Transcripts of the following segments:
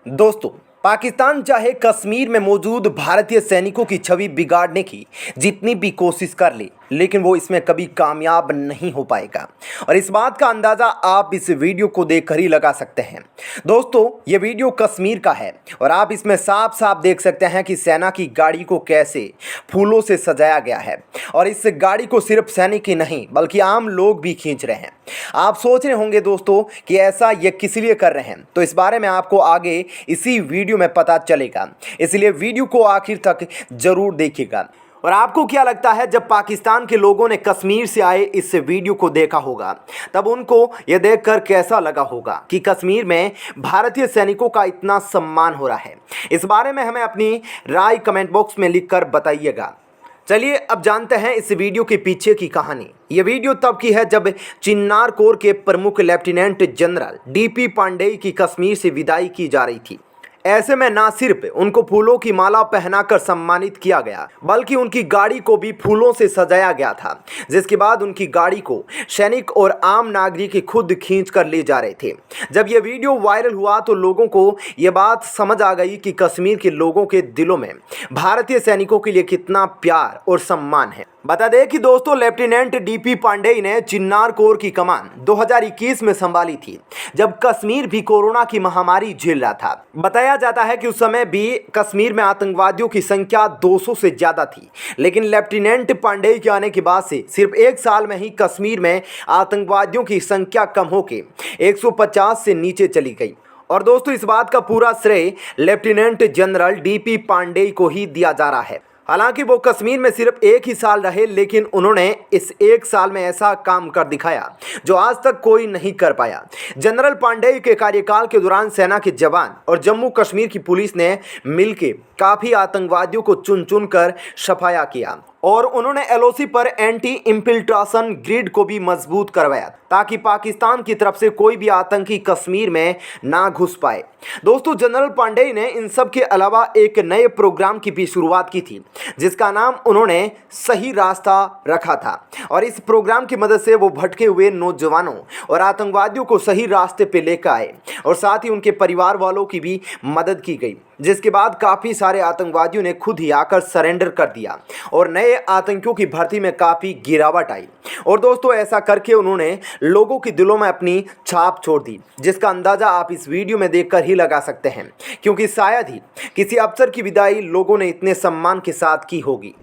दोस्तों, पाकिस्तान चाहे कश्मीर में मौजूद भारतीय सैनिकों की छवि बिगाड़ने की जितनी भी कोशिश कर ले, लेकिन वो इसमें कभी कामयाब नहीं हो पाएगा। और इस बात का अंदाज़ा आप इस वीडियो को देखकर ही लगा सकते हैं। दोस्तों, ये वीडियो कश्मीर का है और आप इसमें साफ साफ देख सकते हैं कि सेना की गाड़ी को कैसे फूलों से सजाया गया है। और इस गाड़ी को सिर्फ सैनिक ही नहीं बल्कि आम लोग भी खींच रहे हैं। आप सोच रहे होंगे दोस्तों कि ऐसा ये किस लिए कर रहे हैं, तो इस बारे में आपको आगे इसी वीडियो में पता चलेगा, इसलिए वीडियो को आखिर तक जरूर देखिएगा। और आपको क्या लगता है, जब पाकिस्तान के लोगों ने कश्मीर से आए इस वीडियो को देखा होगा तब उनको यह देखकर कैसा लगा होगा कि कश्मीर में भारतीय सैनिकों का इतना सम्मान हो रहा है? इस बारे में हमें अपनी राय कमेंट बॉक्स में लिखकर बताइएगा। चलिए अब जानते हैं इस वीडियो के पीछे की कहानी। यह वीडियो तब की है जब चिन्नार कोर के प्रमुख लेफ्टिनेंट जनरल डीपी पांडेय की कश्मीर से विदाई की जा रही थी। ऐसे में ना सिर्फ उनको फूलों की माला पहनाकर सम्मानित किया गया बल्कि उनकी गाड़ी को भी फूलों से सजाया गया था, जिसके बाद उनकी गाड़ी को सैनिक और आम नागरिक खुद खींच कर ले जा रहे थे। जब यह वीडियो वायरल हुआ तो लोगों को यह बात समझ आ गई कि कश्मीर के लोगों के दिलों में भारतीय सैनिकों के लिए कितना प्यार और सम्मान है। बता दें कि दोस्तों, लेफ्टिनेंट डीपी पांडेय ने चिन्नार कोर की कमान 2021 में संभाली थी, जब कश्मीर भी कोरोना की महामारी झेल रहा था। बताया जाता है कि उस समय भी कश्मीर में आतंकवादियों की संख्या 200 से ज़्यादा थी, लेकिन लेफ्टिनेंट पांडेय के आने के बाद से सिर्फ एक साल में ही कश्मीर में आतंकवादियों की संख्या कम होकर 150 से नीचे चली गई। और दोस्तों, इस बात का पूरा श्रेय लेफ्टिनेंट जनरल डीपी पांडेय को ही दिया जा रहा है। हालांकि वो कश्मीर में सिर्फ एक ही साल रहे, लेकिन उन्होंने इस एक साल में ऐसा काम कर दिखाया जो आज तक कोई नहीं कर पाया। जनरल पांडेय के कार्यकाल के दौरान सेना के जवान और जम्मू कश्मीर की पुलिस ने मिलकर काफ़ी आतंकवादियों को चुन चुन कर सफाया किया और उन्होंने एलओसी पर एंटी इंफिल्ट्रेशन ग्रिड को भी मजबूत करवाया ताकि पाकिस्तान की तरफ से कोई भी आतंकी कश्मीर में ना घुस पाए। दोस्तों, जनरल पांडेय ने इन सब के अलावा एक नए प्रोग्राम की भी शुरुआत की थी, जिसका नाम उन्होंने सही रास्ता रखा था। और इस प्रोग्राम की मदद से वो भटके हुए नौजवानों और आतंकवादियों को सही रास्ते पे लेकर आए और साथ ही उनके परिवार वालों की भी मदद की गई, जिसके बाद काफ़ी सारे आतंकवादियों ने खुद ही आकर सरेंडर कर दिया और नए आतंकियों की भर्ती में काफ़ी गिरावट आई। और दोस्तों, ऐसा करके उन्होंने लोगों के दिलों में अपनी छाप छोड़ दी, जिसका अंदाज़ा आप इस वीडियो में देखकर ही लगा सकते हैं, क्योंकि शायद ही किसी अफसर की विदाई लोगों ने इतने सम्मान के साथ की होगी।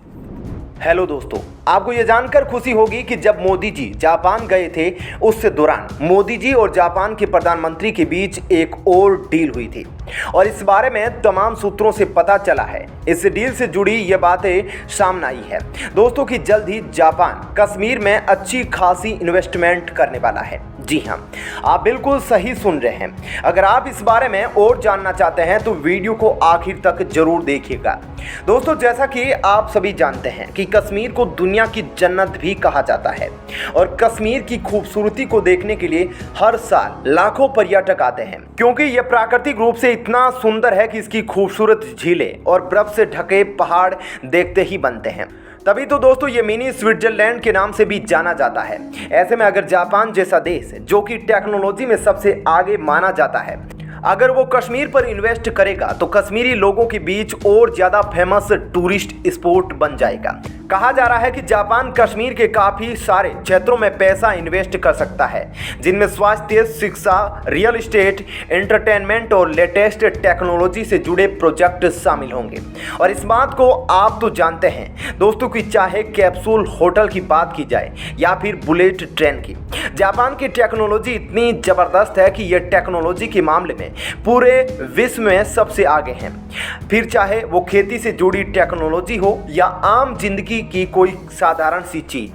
हेलो दोस्तों, आपको ये जानकर खुशी होगी कि जब मोदी जी जापान गए थे उस दौरान मोदी जी और जापान के प्रधानमंत्री के बीच एक और डील हुई थी और इस बारे में तमाम सूत्रों से पता चला है। इस डील से जुड़ी ये बातें सामने आई है दोस्तों कि जल्द ही जापान कश्मीर में अच्छी खासी इन्वेस्टमेंट करने वाला है। जी हाँ, आप बिल्कुल सही सुन रहे हैं। अगर आप इस बारे में और जानना चाहते हैं तो वीडियो को आखिर तक जरूर देखिएगा। दोस्तों, जैसा कि आप सभी जानते हैं कि कश्मीर को दुनिया की जन्नत भी कहा जाता है और कश्मीर की खूबसूरती को देखने के लिए हर साल लाखों पर्यटक आते हैं, क्योंकि यह प्राकृतिक रूप से इतना सुंदर है कि इसकी खूबसूरत झीलें और बर्फ से ढके पहाड़ देखते ही बनते हैं। तभी तो दोस्तों, ये मिनी स्विट्जरलैंड के नाम से भी जाना जाता है। ऐसे में अगर जापान जैसा देश जो कि टेक्नोलॉजी में सबसे आगे माना जाता है, अगर वो कश्मीर पर इन्वेस्ट करेगा तो कश्मीरी लोगों के बीच और ज़्यादा फेमस टूरिस्ट स्पॉट बन जाएगा। कहा जा रहा है कि जापान कश्मीर के काफ़ी सारे क्षेत्रों में पैसा इन्वेस्ट कर सकता है, जिनमें स्वास्थ्य, शिक्षा, रियल एस्टेट, एंटरटेनमेंट और लेटेस्ट टेक्नोलॉजी से जुड़े प्रोजेक्ट शामिल होंगे। और इस बात को आप तो जानते हैं दोस्तों कि चाहे कैप्सूल होटल की बात की जाए या फिर बुलेट ट्रेन की, जापान की टेक्नोलॉजी इतनी ज़बरदस्त है कि यह टेक्नोलॉजी के मामले में पूरे विश्व में सबसे आगे हैं। फिर चाहे वो खेती से जुड़ी टेक्नोलॉजी हो या आम जिंदगी की कोई साधारण सी चीज,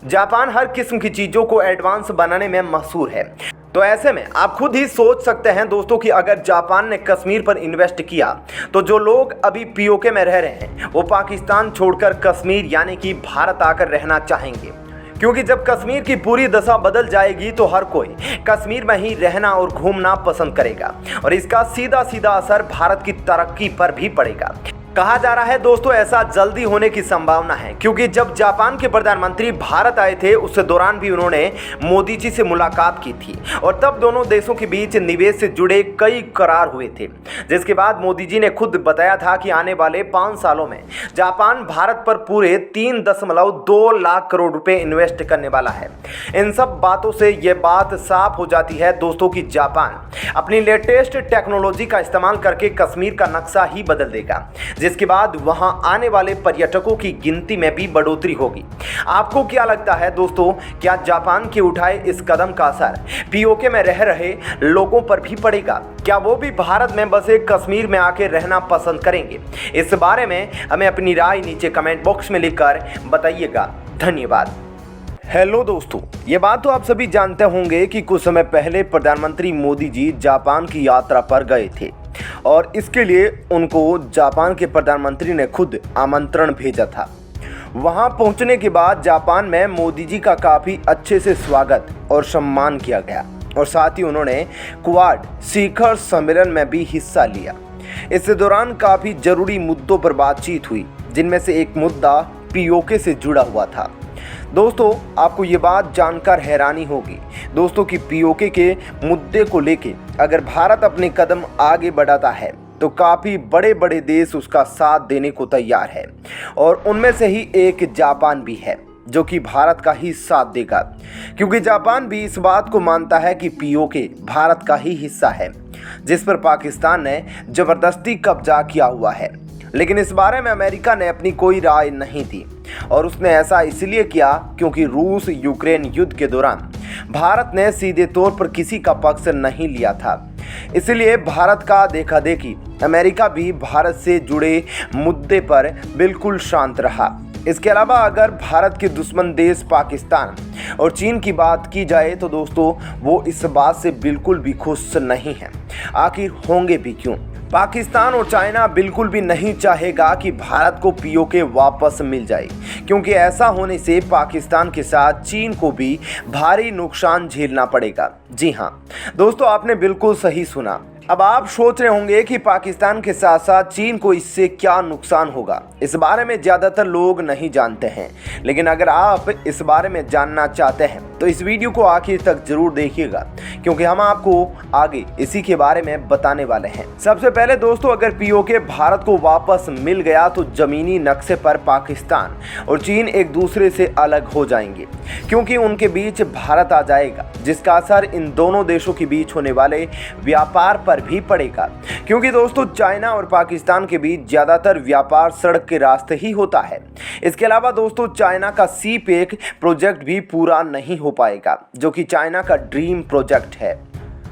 जापान हर किस्म की चीज़ों को एडवांस बनाने में मशहूर है। तो ऐसे में आप खुद ही सोच सकते हैं दोस्तों कि अगर जापान ने कश्मीर पर इन्वेस्ट किया तो जो लोग अभी पीओके में रह रहे हैं वो पाकिस्तान छोड़कर कश्मीर यानी कि भारत आकर रहना चाहेंगे, क्योंकि जब कश्मीर की पूरी दशा बदल जाएगी तो हर कोई कश्मीर में ही रहना और घूमना पसंद करेगा और इसका सीधा सीधा असर भारत की तरक्की पर भी पड़ेगा। कहा जा रहा है दोस्तों ऐसा जल्दी होने की संभावना है, क्योंकि जब जापान के प्रधानमंत्री भारत आए थे उस दौरान भी उन्होंने मोदी जी से मुलाकात की थी और तब दोनों देशों के बीच निवेश से जुड़े कई करार हुए थे, जिसके बाद मोदी जी ने खुद बताया था कि आने वाले 5 सालों में जापान भारत पर पूरे 3.2 लाख करोड़ रुपए इन्वेस्ट करने वाला है। इन सब बातों से यह बात साफ हो जाती है दोस्तों कि जापान अपनी लेटेस्ट टेक्नोलॉजी का इस्तेमाल करके कश्मीर का नक्शा ही बदल देगा, जिसके बाद वहां आने वाले पर्यटकों की गिनती में भी बढ़ोतरी होगी। आपको क्या लगता है दोस्तों, क्या जापान के उठाए इस कदम का असर पीओके में रह रहे लोगों पर भी पड़ेगा? क्या वो भी भारत में बसे कश्मीर में आकर रहना पसंद करेंगे? इस बारे में हमें अपनी राय नीचे कमेंट बॉक्स में लिखकर बताइएगा। धन्यवाद। हेलो दोस्तों, ये बात तो आप सभी जानते होंगे कि कुछ समय पहले प्रधानमंत्री मोदी जी जापान की यात्रा पर गए थे और इसके लिए उनको जापान के प्रधानमंत्री ने खुद आमंत्रण भेजा था। वहां पहुंचने के बाद जापान में मोदी जी का काफ़ी अच्छे से स्वागत और सम्मान किया गया और साथ ही उन्होंने क्वाड शिखर सम्मेलन में भी हिस्सा लिया। इस दौरान काफ़ी ज़रूरी मुद्दों पर बातचीत हुई, जिनमें से एक मुद्दा पीओके से जुड़ा हुआ था। दोस्तों, आपको ये बात जानकर हैरानी होगी दोस्तों कि पीओके के मुद्दे को लेके अगर भारत अपने कदम आगे बढ़ाता है तो काफ़ी बड़े बड़े देश उसका साथ देने को तैयार है और उनमें से ही एक जापान भी है जो कि भारत का ही साथ देगा, क्योंकि जापान भी इस बात को मानता है कि पीओके भारत का ही हिस्सा है जिस पर पाकिस्तान ने ज़बरदस्ती कब्जा किया हुआ है। लेकिन इस बारे में अमेरिका ने अपनी कोई राय नहीं दी और उसने ऐसा इसलिए किया क्योंकि रूस यूक्रेन युद्ध के दौरान भारत ने सीधे तौर पर किसी का पक्ष नहीं लिया था। इसलिए भारत का देखा देखी अमेरिका भी भारत से जुड़े मुद्दे पर बिल्कुल शांत रहा। इसके अलावा अगर भारत के दुश्मन देश पाकिस्तान और चीन की बात की जाए तो दोस्तों वो इस बात से बिल्कुल भी खुश नहीं हैं। आखिर होंगे भी क्यों? पाकिस्तान और चाइना बिल्कुल भी नहीं चाहेगा कि भारत को पीओके वापस मिल जाए, क्योंकि ऐसा होने से पाकिस्तान के साथ चीन को भी भारी नुकसान झेलना पड़ेगा। जी हाँ दोस्तों, आपने बिल्कुल सही सुना। अब आप सोच रहे होंगे कि पाकिस्तान के साथ साथ चीन को इससे क्या नुकसान होगा। इस बारे में ज़्यादातर लोग नहीं जानते हैं, लेकिन अगर आप इस बारे में जानना चाहते हैं तो इस वीडियो को आखिर तक जरूर देखिएगा, क्योंकि हम आपको आगे इसी के बारे में बताने वाले हैं। सबसे पहले दोस्तों, अगर पीओके भारत को वापस मिल गया तो जमीनी नक्शे पर पाकिस्तान और चीन एक दूसरे से अलग हो जाएंगे, क्योंकि उनके बीच भारत आ जाएगा, जिसका असर इन दोनों देशों के बीच होने वाले व्यापार पर भी पड़ेगा, क्योंकि दोस्तों चाइना और पाकिस्तान के बीच ज़्यादातर व्यापार सड़क के रास्ते ही होता है। इसके अलावा दोस्तों चाइना का सी पैक प्रोजेक्ट भी पूरा नहीं हो पाएगा, जो कि चाइना का ड्रीम प्रोजेक्ट है,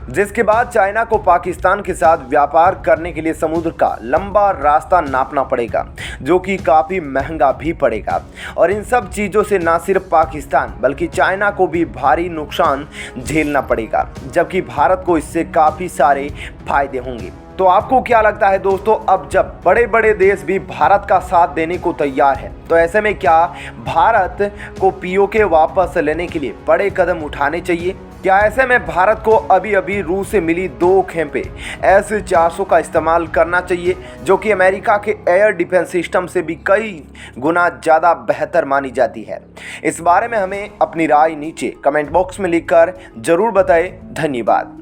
जिसके बाद चाइना को पाकिस्तान के साथ व्यापार करने के लिए समुद्र का लंबा रास्ता नापना पड़ेगा, जो कि काफ़ी महंगा भी पड़ेगा। और इन सब चीज़ों से ना सिर्फ पाकिस्तान बल्कि चाइना को भी भारी नुकसान झेलना पड़ेगा, जबकि भारत को इससे काफ़ी सारे फायदे होंगे। तो आपको क्या लगता है दोस्तों, अब जब बड़े बड़े देश भी भारत का साथ देने को तैयार है तो ऐसे में क्या भारत को पीओके वापस लेने के लिए बड़े कदम उठाने चाहिए? क्या ऐसे में भारत को अभी अभी रूस से मिली 2 खेपें S-400 का इस्तेमाल करना चाहिए, जो कि अमेरिका के एयर डिफेंस सिस्टम से भी कई गुना ज़्यादा बेहतर मानी जाती है? इस बारे में हमें अपनी राय नीचे कमेंट बॉक्स में लिखकर ज़रूर बताएं। धन्यवाद।